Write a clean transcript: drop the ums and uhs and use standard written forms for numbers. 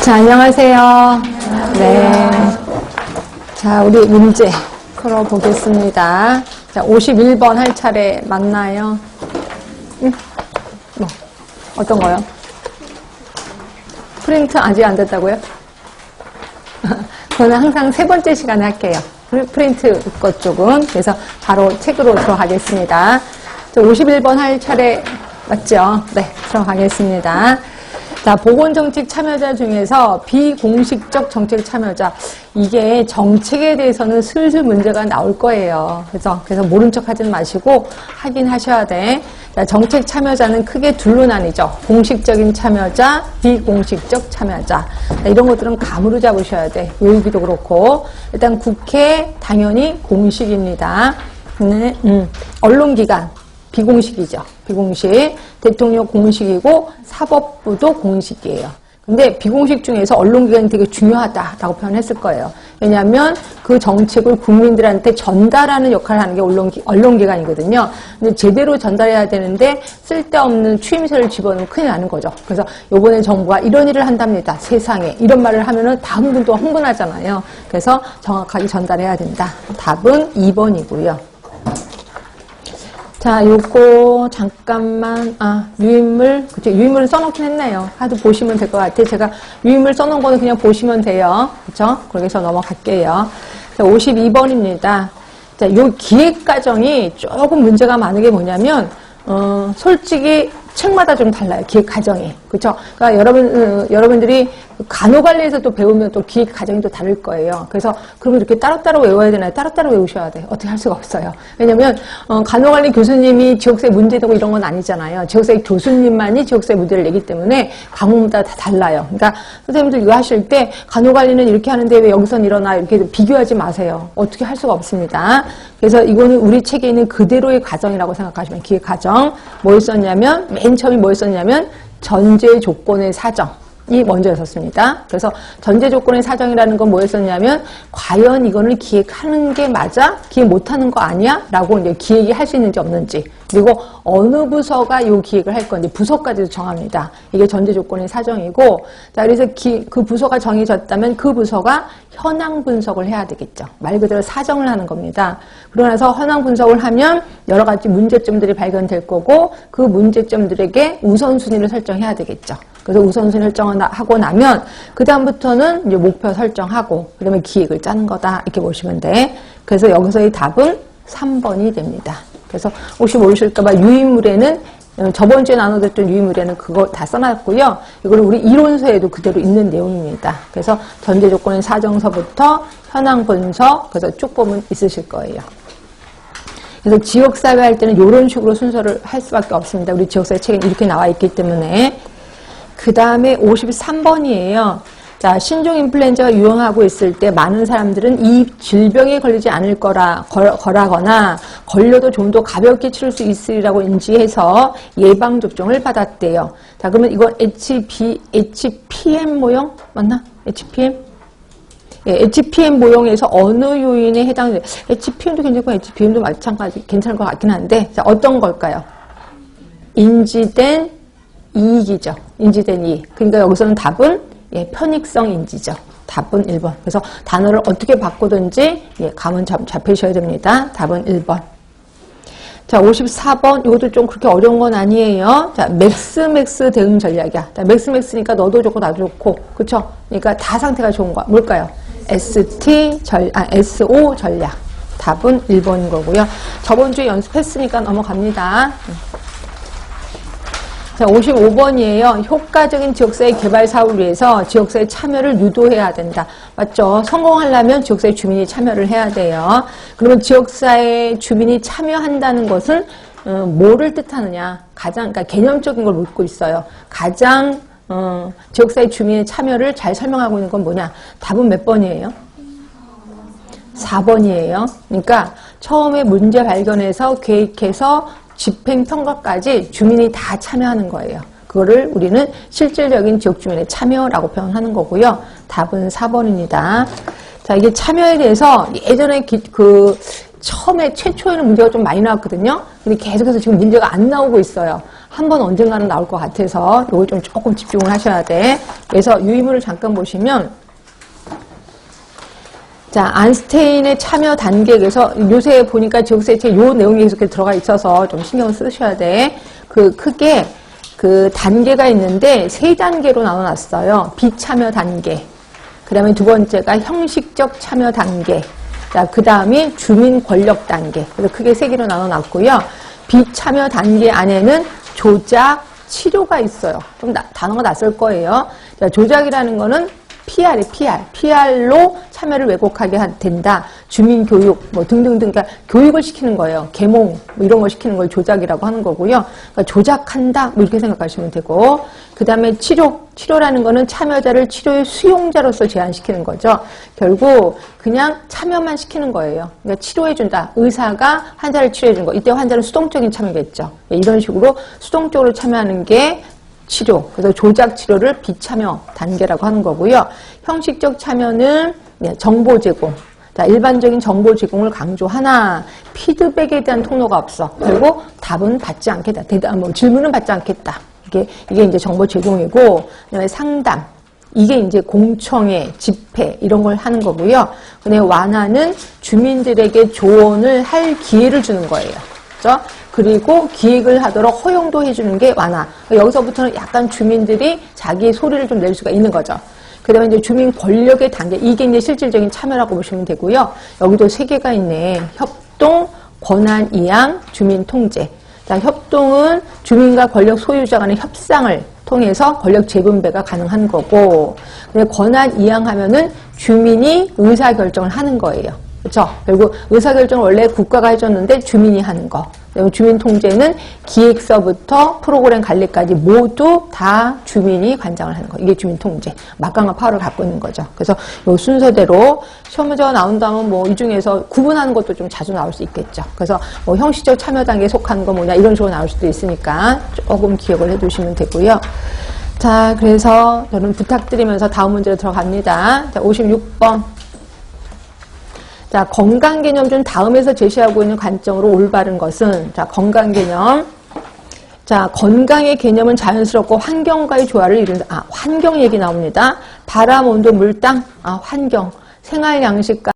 자, 안녕하세요. 네. 자, 우리 문제 풀어보겠습니다. 자, 51번 할 차례 맞나요? 응? 뭐, 어떤 거요? 프린트 아직 안 됐다고요? 저는 항상 세 번째 시간에 할게요. 프린트 것 쪽은. 그래서 바로 책으로 들어가겠습니다. 자, 51번 할 차례 맞죠? 네, 들어가겠습니다. 자, 보건정책 참여자 중에서 비공식적 정책 참여자. 이게 정책에 대해서는 슬슬 문제가 나올 거예요. 그래서 모른 척 하지 마시고 하긴 하셔야 돼. 자, 정책 참여자는 크게 둘로 나뉘죠. 공식적인 참여자, 비공식적 참여자. 자, 이런 것들은 감으로 잡으셔야 돼. 외우기도 그렇고. 일단 국회 당연히 공식입니다. 언론기관. 비공식이죠. 비공식. 대통령 공식이고 사법부도 공식이에요. 근데 비공식 중에서 언론기관이 되게 중요하다라고 표현했을 거예요. 왜냐하면 그 정책을 국민들한테 전달하는 역할을 하는 게 언론기관이거든요. 근데 제대로 전달해야 되는데 쓸데없는 추임새를 집어넣으면 큰일 나는 거죠. 그래서 요번에 정부가 이런 일을 한답니다. 세상에. 이런 말을 하면은 다음 분도 흥분하잖아요. 그래서 정확하게 전달해야 된다. 답은 2번이고요. 자, 요거 잠깐만 유인물 그쵸? 유인물은 써놓긴 했네요. 하도 보시면 될 것 같아요. 제가 유인물 써놓은 거는 그냥 보시면 돼요. 그렇죠? 그렇게 해서 넘어갈게요. 자, 52번입니다. 자, 요 기획 과정이 조금 문제가 많은 게 뭐냐면 솔직히 책마다 좀 달라요. 기획 과정이. 그렇죠? 그러니까 여러분들이 간호관리에서 또 배우면 또 기획 과정이 또 다를 거예요. 그래서 그러면 이렇게 따로따로 외워야 되나요? 따로따로 외우셔야 돼요. 어떻게 할 수가 없어요. 왜냐면 간호관리 교수님이 지역사회 문제 되고 이런 건 아니잖아요. 지역사회 교수님만이 지역사회 문제를 내기 때문에 과목마다 다 달라요. 그러니까 선생님들 이거 하실 때 간호관리는 이렇게 하는데 왜 여기선 일어나 이렇게 비교하지 마세요. 어떻게 할 수가 없습니다. 그래서 이거는 우리 책에 있는 그대로의 과정이라고 생각하시면 기획 과정. 뭘 썼냐면 맨 처음에 뭘 썼냐면 전제 조건의 사정이 먼저였었습니다. 그래서 전제 조건의 사정이라는 건 뭐였었냐면 과연 이거는 기획하는 게 맞아? 기획 못하는 거 아니야? 라고 이제 기획이 할 수 있는지 없는지 그리고 어느 부서가 이 기획을 할 건지 부서까지도 정합니다. 이게 전제 조건의 사정이고 자 그래서 그 부서가 정해졌다면 그 부서가 현황 분석을 해야 되겠죠. 말 그대로 사정을 하는 겁니다. 그러고 나서 현황 분석을 하면 여러 가지 문제점들이 발견될 거고 그 문제점들에게 우선순위를 설정해야 되겠죠. 그래서 우선순위를 설정하고 나면 그 다음부터는 이제 목표 설정하고 그다음에 기획을 짜는 거다 이렇게 보시면 돼. 그래서 여기서의 답은 3번이 됩니다. 그래서 혹시 모르실까봐 유인물에는 저번 주에 나눠드렸던 유인물에는 그거 다 써놨고요. 이거는 우리 이론서에도 그대로 있는 내용입니다. 그래서 전제 조건의 사정서부터 현황 분석 그래서 쭉 보면 있으실 거예요. 그래서 지역사회 할 때는 이런 식으로 순서를 할 수밖에 없습니다. 우리 지역사회 책에 이렇게 나와 있기 때문에. 그 다음에 53번이에요. 자, 신종 인플루엔자가 유행하고 있을 때 많은 사람들은 이 질병에 걸리지 않을 거라거나 걸려도 좀 더 가볍게 치를 수 있으리라고 인지해서 예방접종을 받았대요. 자, 그러면 이건 HPM 모형? 맞나? HPM? 예, HPM 모형에서 어느 요인에 해당돼요? HPM도 괜찮고 HPM도 마찬가지 괜찮을 것 같긴 한데 자, 어떤 걸까요? 인지된 이익이죠. 인지된 이익. 그러니까 여기서는 답은 편익성 인지죠. 답은 1번. 그래서 단어를 어떻게 바꾸든지 감은 잡히셔야 됩니다. 답은 1번. 자, 54번. 이것도 좀 그렇게 어려운 건 아니에요. 자, 맥스 대응 전략이야. 자, 맥스니까 너도 좋고 나도 좋고. 그쵸? 그러니까 다 상태가 좋은 거야. 뭘까요? SO 전략. 답은 1번인 거고요. 저번 주에 연습했으니까 넘어갑니다. 자, 55번이에요. 효과적인 지역사회 개발 사업을 위해서 지역사회 참여를 유도해야 된다. 맞죠? 성공하려면 지역사회 주민이 참여를 해야 돼요. 그러면 지역사회 주민이 참여한다는 것은 뭐를 뜻하느냐? 그러니까 개념적인 걸 묻고 있어요. 가장 지역사회 주민의 참여를 잘 설명하고 있는 건 뭐냐? 답은 몇 번이에요? 4번이에요. 그러니까 처음에 문제 발견해서 계획해서 집행평가까지 주민이 다 참여하는 거예요. 그거를 우리는 실질적인 지역 주민의 참여라고 표현하는 거고요. 답은 4번입니다. 자, 이게 참여에 대해서 예전에 처음에 최초에는 문제가 좀 많이 나왔거든요. 근데 계속해서 지금 문제가 안 나오고 있어요. 한 번 언젠가는 나올 것 같아서 요거 좀 조금 집중을 하셔야 돼. 그래서 유의문을 잠깐 보시면 자, 안스테인의 참여 단계에서 요새 보니까 지역사회체 요 내용이 계속 들어가 있어서 좀 신경 쓰셔야 돼. 크게 그 단계가 있는데 3단계로 나눠놨어요. 비참여 단계. 그 다음에 두 번째가 형식적 참여 단계. 자, 그 다음에 주민 권력 단계. 그래서 크게 3개로 나눠놨고요. 비참여 단계 안에는 조작, 치료가 있어요. 좀 단어가 낯설 거예요. 자, 조작이라는 거는 PR로 참여를 왜곡하게 된다. 주민교육, 뭐 등등등, 그러니까 교육을 시키는 거예요. 계몽, 뭐 이런 걸 시키는 걸 조작이라고 하는 거고요. 그러니까 조작한다, 뭐 이렇게 생각하시면 되고. 그 다음에 치료라는 거는 참여자를 치료의 수용자로서 제한시키는 거죠. 결국 그냥 참여만 시키는 거예요. 그러니까 치료해준다. 의사가 환자를 치료해준 거. 이때 환자는 수동적인 참여겠죠. 이런 식으로 수동적으로 참여하는 게 치료, 그래서 조작 치료를 비참여 단계라고 하는 거고요. 형식적 참여는 정보 제공. 자, 일반적인 정보 제공을 강조하나 피드백에 대한 통로가 없어. 그리고 답은 받지 않겠다. 질문은 받지 않겠다. 이게 이제 정보 제공이고, 그다음에 상담. 이게 이제 공청회, 집회 이런 걸 하는 거고요. 근데 완화는 주민들에게 조언을 할 기회를 주는 거예요. 그렇죠? 그리고 기획을 하도록 허용도 해주는 게 완화. 여기서부터는 약간 주민들이 자기 소리를 좀 낼 수가 있는 거죠. 그 다음에 이제 주민 권력의 단계. 이게 이제 실질적인 참여라고 보시면 되고요. 여기도 3개가 있네. 협동, 권한 이양, 주민 통제. 자, 협동은 주민과 권력 소유자 간의 협상을 통해서 권력 재분배가 가능한 거고, 근데 권한 이양하면은 주민이 의사결정을 하는 거예요. 그렇죠? 결국 의사결정을 원래 국가가 해줬는데 주민이 하는 거. 주민 통제는 기획서부터 프로그램 관리까지 모두 다 주민이 관장을 하는 거. 이게 주민 통제. 막강한 파워를 갖고 있는 거죠. 그래서 이 순서대로 시험 문제가 나온다면 뭐 이 중에서 구분하는 것도 좀 자주 나올 수 있겠죠. 그래서 뭐 형식적 참여 단계에 속하는 거 뭐냐 이런 식으로 나올 수도 있으니까 조금 기억을 해두시면 되고요. 자, 그래서 저는 부탁드리면서 다음 문제로 들어갑니다. 자, 56번. 자, 건강 개념 중 다음에서 제시하고 있는 관점으로 올바른 것은, 자, 건강 개념. 자, 건강의 개념은 자연스럽고 환경과의 조화를 이룬다. 환경 얘기 나옵니다. 바람, 온도, 물, 땅. 환경. 생활 양식과